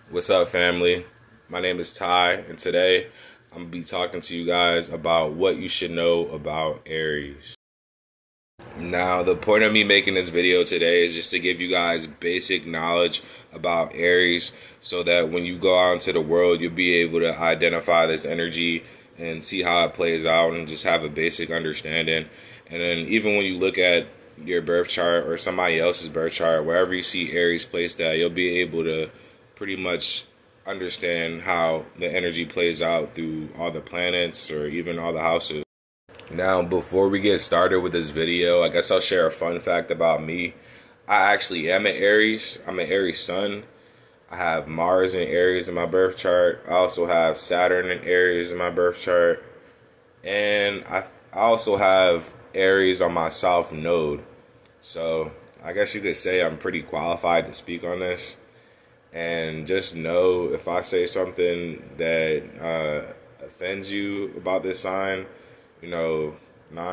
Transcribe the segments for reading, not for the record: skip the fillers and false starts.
What's up, family? My name is Ty, and today I'm gonna be talking to you guys about what you should know about Aries. Now, the point of me making this video today is just to give you guys basic knowledge about Aries so that when you go out into the world, you'll be able to identify this energy and see how it plays out and just have a basic understanding. And then, even when you look at your birth chart or somebody else's birth chart, wherever you see Aries placed at, you'll be able to pretty much understand how the energy plays out through all the planets or even all the houses. Now, before we get started with this video, I guess I'll share a fun fact about me. I actually am an Aries. I'm an Aries sun. I have Mars in Aries in my birth chart. I also have Saturn in Aries in my birth chart. And I also have Aries on my South Node. So I guess you could say I'm pretty qualified to speak on this. And just know if I say something that offends you about this sign, 9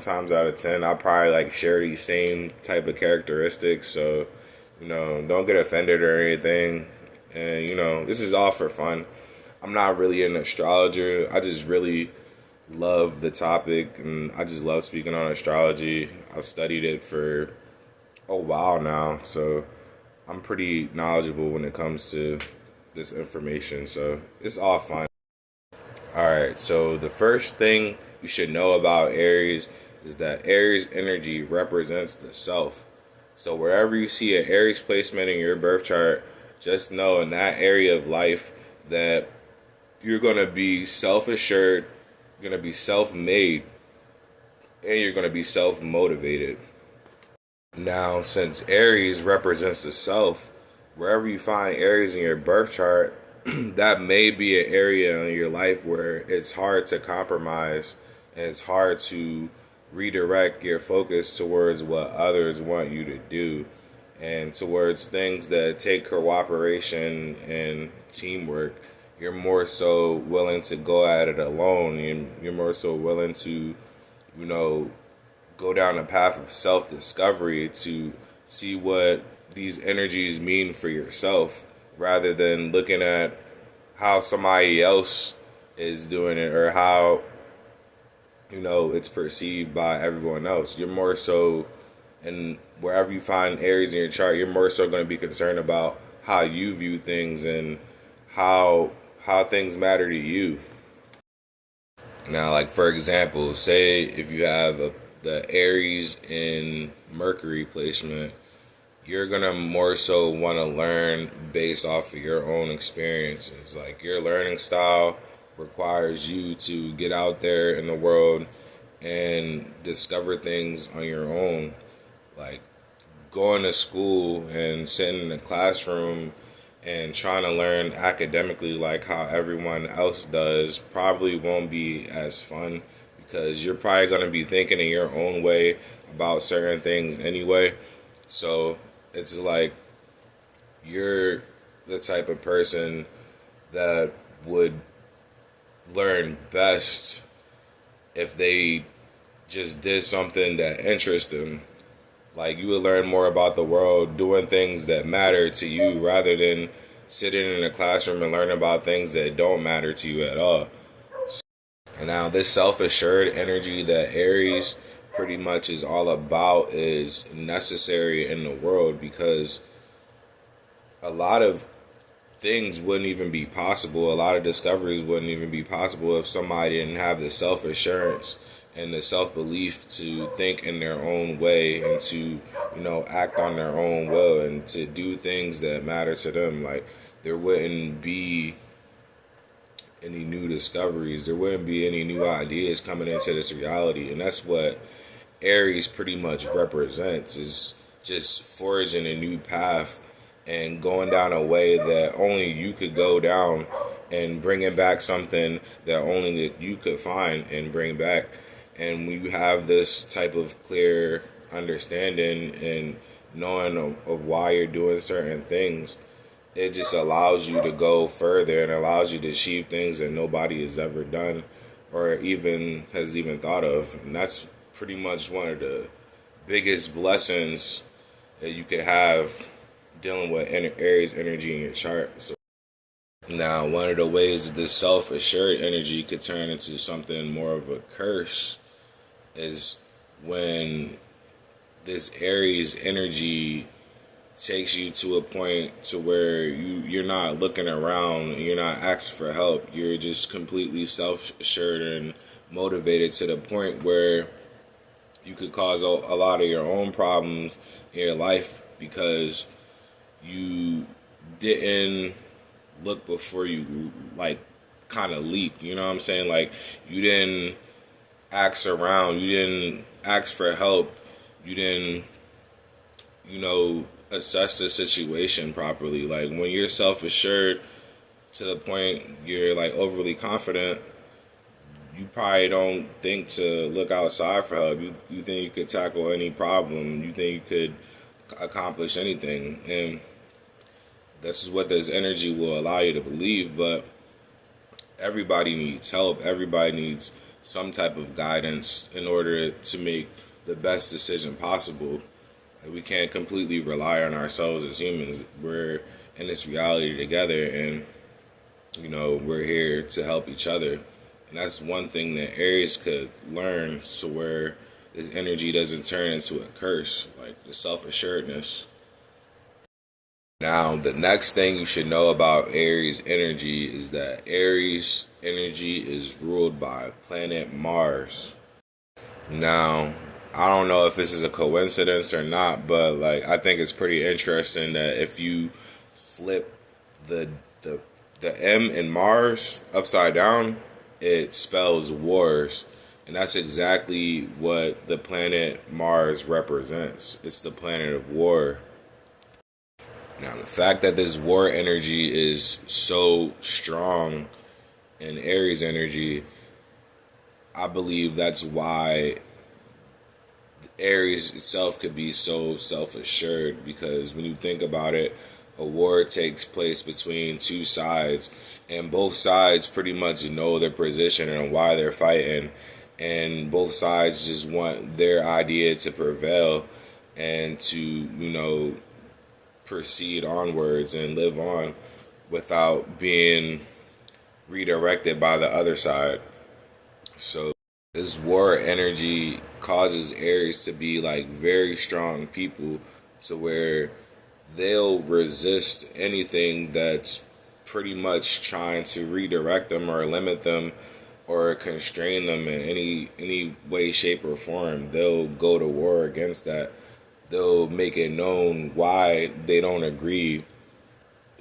times out of 10, I'll probably share these same type of characteristics. So, don't get offended or anything. And, this is all for fun. I'm not really an astrologer. I just really love the topic and I just love speaking on astrology. I've studied it for a while now. So I'm pretty knowledgeable when it comes to this information. So it's all fun. Alright, so the first thing you should know about Aries is that Aries energy represents the self. So wherever you see an Aries placement in your birth chart, just know in that area of life that you're going to be self-assured, you're going to be self-made, and you're going to be self-motivated. Now, since Aries represents the self, wherever you find Aries in your birth chart, that may be an area in your life where it's hard to compromise and it's hard to redirect your focus towards what others want you to do and towards things that take cooperation and teamwork. You're more so willing to go at it alone, and you're more so willing to, go down a path of self-discovery to see what these energies mean for yourself rather than looking at how somebody else is doing it or how it's perceived by everyone else. You're more so, and wherever you find Aries in your chart, you're more so going to be concerned about how you view things and how things matter to you. Now, like for example, say if you have the Aries in Mercury placement, you're gonna more so want to learn based off of your own experiences. Like your learning style requires you to get out there in the world and discover things on your own. Like going to school and sitting in a classroom and trying to learn academically like how everyone else does probably won't be as fun because you're probably going to be thinking in your own way about certain things anyway. So it's like you're the type of person that would learn best if they just did something that interests them. Like you would learn more about the world doing things that matter to you rather than sitting in a classroom and learning about things that don't matter to you at all. And now this self-assured energy that Aries pretty much is all about is necessary in the world because a lot of things wouldn't even be possible. A lot of discoveries wouldn't even be possible if somebody didn't have the self-assurance and the self-belief to think in their own way and to, act on their own will and to do things that matter to them. Like there wouldn't be any new discoveries. There wouldn't be any new ideas coming into this reality. And that's what Aries pretty much represents, is just forging a new path and going down a way that only you could go down and bringing back something that only you could find and bring back. And when you have this type of clear understanding and knowing of why you're doing certain things, it just allows you to go further and allows you to achieve things that nobody has ever done or even has even thought of. And that's pretty much one of the biggest blessings that you could have dealing with Aries energy in your chart. So Now, one of the ways that this self-assured energy could turn into something more of a curse is when this Aries energy takes you to a point to where you're not looking around, you're not asking for help, you're just completely self-assured and motivated to the point where you could cause a lot of your own problems in your life because you didn't look before you like kind of leap. You know what I'm saying? Like you didn't ask around, you didn't ask for help, you didn't, assess the situation properly. Like when you're self assured to the point you're like overly confident, you probably don't think to look outside for help. You think you could tackle any problem. You think you could accomplish anything. And this is what this energy will allow you to believe. But everybody needs help. Everybody needs some type of guidance in order to make the best decision possible. We can't completely rely on ourselves as humans. We're in this reality together, and we're here to help each other. And that's one thing that Aries could learn, so where this energy doesn't turn into a curse, like the self-assuredness. Now, the next thing you should know about Aries energy is that Aries energy is ruled by planet Mars. Now, I don't know if this is a coincidence or not, but like I think it's pretty interesting that if you flip the the the M in Mars upside down, it spells wars. And that's exactly what the planet Mars represents. It's the planet of war. Now, the fact that this war energy is so strong in Aries energy, I believe that's why Aries itself could be so self-assured, because when you think about it, a war takes place between two sides, and both sides pretty much know their position and why they're fighting, and both sides just want their idea to prevail and to, proceed onwards and live on without being redirected by the other side. So this war energy causes Aries to be like very strong people, to where they'll resist anything that's pretty much trying to redirect them or limit them or constrain them in any way, shape, or form. They'll go to war against that. They'll make it known why they don't agree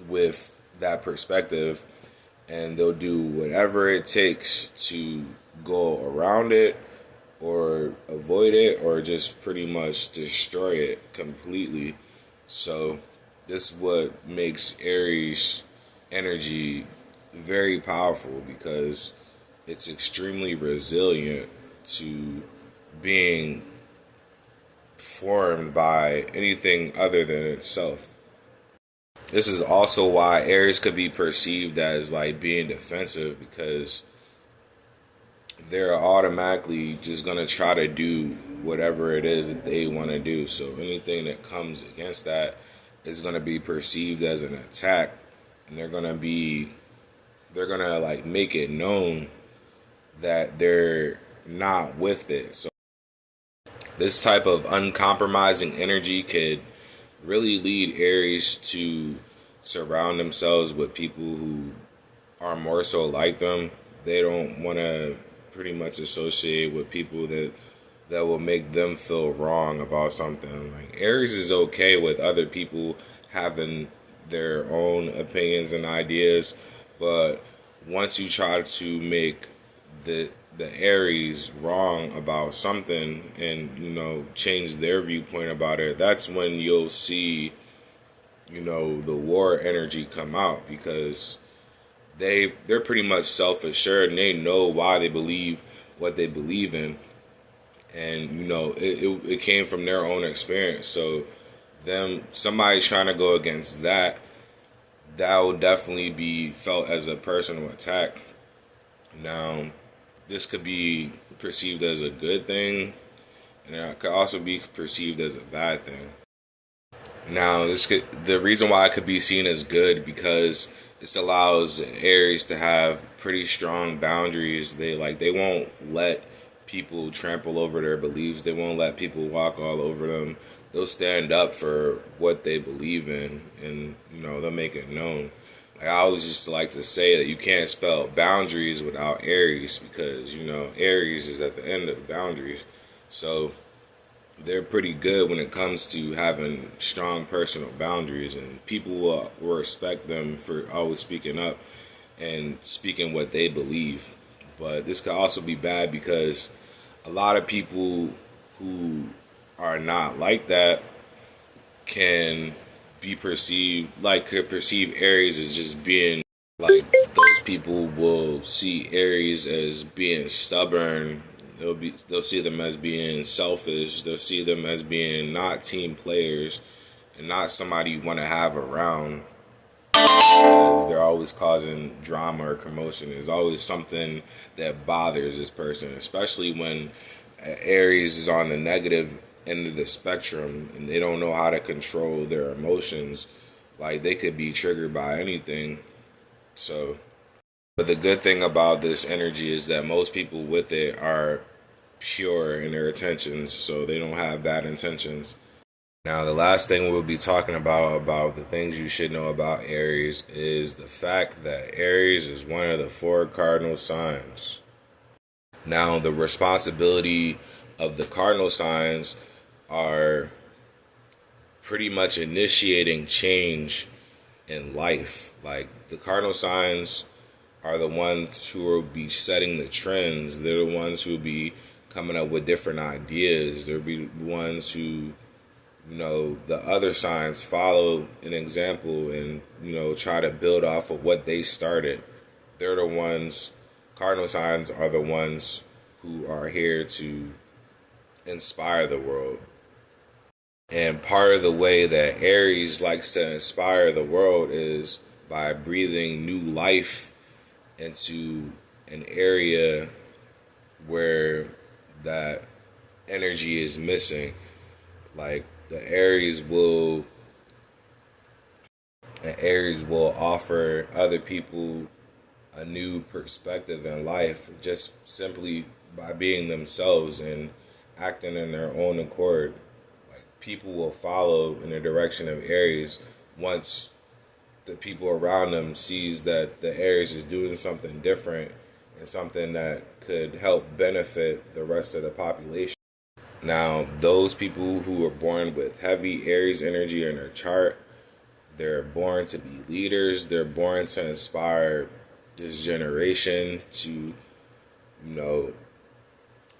with that perspective, and they'll do whatever it takes to go around it or avoid it or just pretty much destroy it completely. So this is what makes Aries energy very powerful, because it's extremely resilient to being formed by anything other than itself. This is also why Aries could be perceived as like being defensive, because they're automatically just going to try to do whatever it is that they want to do. So anything that comes against that is going to be perceived as an attack, and they're going to like make it known that they're not with it. So this type of uncompromising energy could really lead Aries to surround themselves with people who are more so like them. They don't want to pretty much associate with people that will make them feel wrong about something. Like Aries is okay with other people having their own opinions and ideas, but once you try to make the Aries wrong about something and change their viewpoint about it, that's when you'll see the war energy come out, because they're pretty much self-assured and they know why they believe what they believe in, and it came from their own experience. So somebody trying to go against that will definitely be felt as a personal attack. Now, this could be perceived as a good thing, and it could also be perceived as a bad thing. Now, the reason why it could be seen as good, because This allows Aries to have pretty strong boundaries. They won't let people trample over their beliefs. They won't let people walk all over them. They'll stand up for what they believe in, and they'll make it known. Like, I always used to like to say that you can't spell boundaries without Aries, because Aries is at the end of the boundaries. So they're pretty good when it comes to having strong personal boundaries, and people will respect them for always speaking up and speaking what they believe. But this could also be bad because a lot of people who are not like that can could perceive Aries as just being like, those people will see Aries as being stubborn. They'll see them as being selfish. They'll see them as being not team players and not somebody you want to have around. Because they're always causing drama or commotion. There's always something that bothers this person, especially when Aries is on the negative end of the spectrum and they don't know how to control their emotions. Like, they could be triggered by anything. So, but the good thing about this energy is that most people with it are pure in their intentions, so they don't have bad intentions. Now, the last thing we'll be talking about the things you should know about Aries, is the fact that Aries is one of the 4 cardinal signs. Now, the responsibility of the cardinal signs are pretty much initiating change in life. Like, the cardinal signs are the ones who will be setting the trends. They're the ones who will be coming up with different ideas. They'll be the ones who, the other signs follow an example and, try to build off of what they started. They're the ones, cardinal signs are the ones who are here to inspire the world. And part of the way that Aries likes to inspire the world is by breathing new life into an area where that energy is missing. Like, Aries will offer other people a new perspective in life just simply by being themselves and acting in their own accord. Like, people will follow in the direction of Aries once the people around them sees that the Aries is doing something different and something that could help benefit the rest of the population. Now, those people who are born with heavy Aries energy in their chart, they're born to be leaders. They're born to inspire this generation to,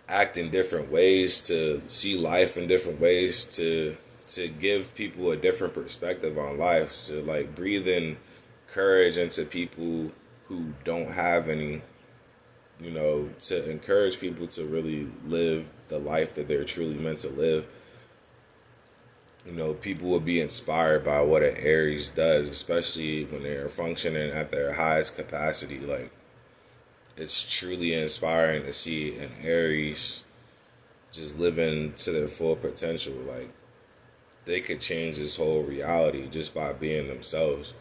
act in different ways, to see life in different ways, to give people a different perspective on life, to like breathe in courage into people who don't have any, to encourage people to really live the life that they're truly meant to live. People will be inspired by what an Aries does, especially when they're functioning at their highest capacity. Like, it's truly inspiring to see an Aries just living to their full potential. Like, they could change this whole reality just by being themselves.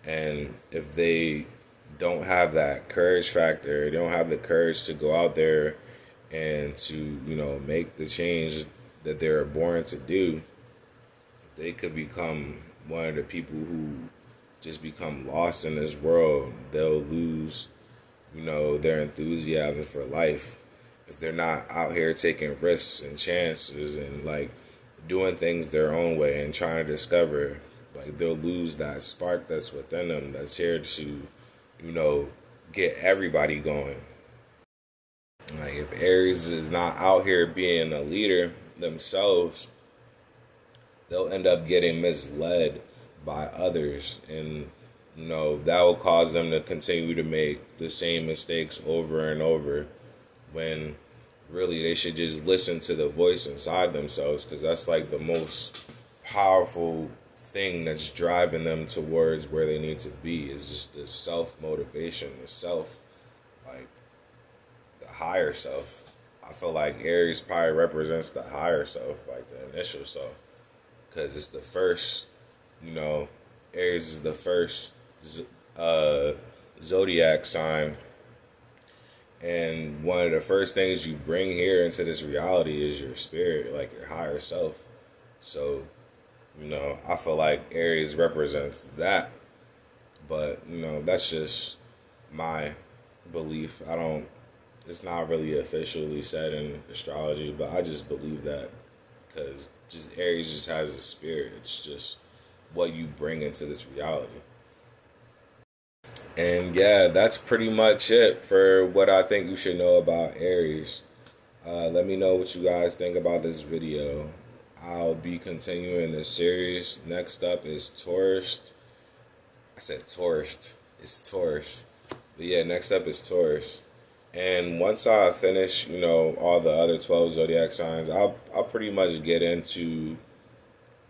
And if they don't have that courage factor, they don't have the courage to go out there and to, make the change that they're born to do, they could become one of the people who just become lost in this world. They'll lose, their enthusiasm for life if they're not out here taking risks and chances and like doing things their own way and trying to discover. Like, they'll lose that spark that's within them, that's here to, get everybody going. Like, if Aries is not out here being a leader themselves, they'll end up getting misled by others, and that will cause them to continue to make the same mistakes over and over, when really they should just listen to the voice inside themselves, because that's like the most powerful thing that's driving them towards where they need to be, is just the self-motivation, like the higher self. I feel like Aries probably represents the higher self, like the initial self, because it's the first, Aries is the first zodiac sign. And one of the first things you bring here into this reality is your spirit, like your higher self. So, I feel like Aries represents that. But, that's just my belief. It's not really officially said in astrology, but I just believe that because just Aries just has a spirit. It's just what you bring into this reality. And yeah, that's pretty much it for what I think you should know about Aries. Let me know what you guys think about this video. I'll be continuing this series. Next up is Taurus. I said Taurus. It's Taurus. But yeah, next up is Taurus. And once I finish, all the other 12 zodiac signs, I'll pretty much get into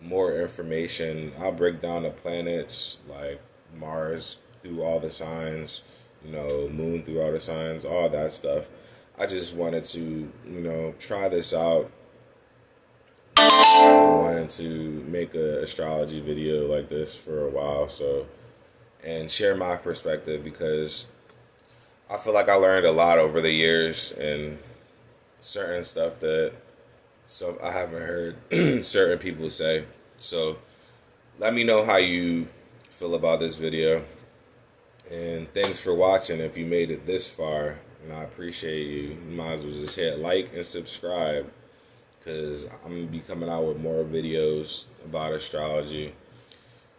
more information. I'll break down the planets like Mars through all the signs, Moon through all the signs, all that stuff. I just wanted to, try this out. I've been wanting to make an astrology video like this for a while, and share my perspective because I feel like I learned a lot over the years and certain stuff that I haven't heard certain people say. So let me know how you feel about this video. And thanks for watching if you made it this far. And I appreciate you. You might as well just hit like and subscribe because I'm going to be coming out with more videos about astrology.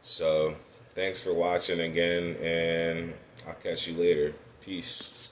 So thanks for watching again, and I'll catch you later. Peace.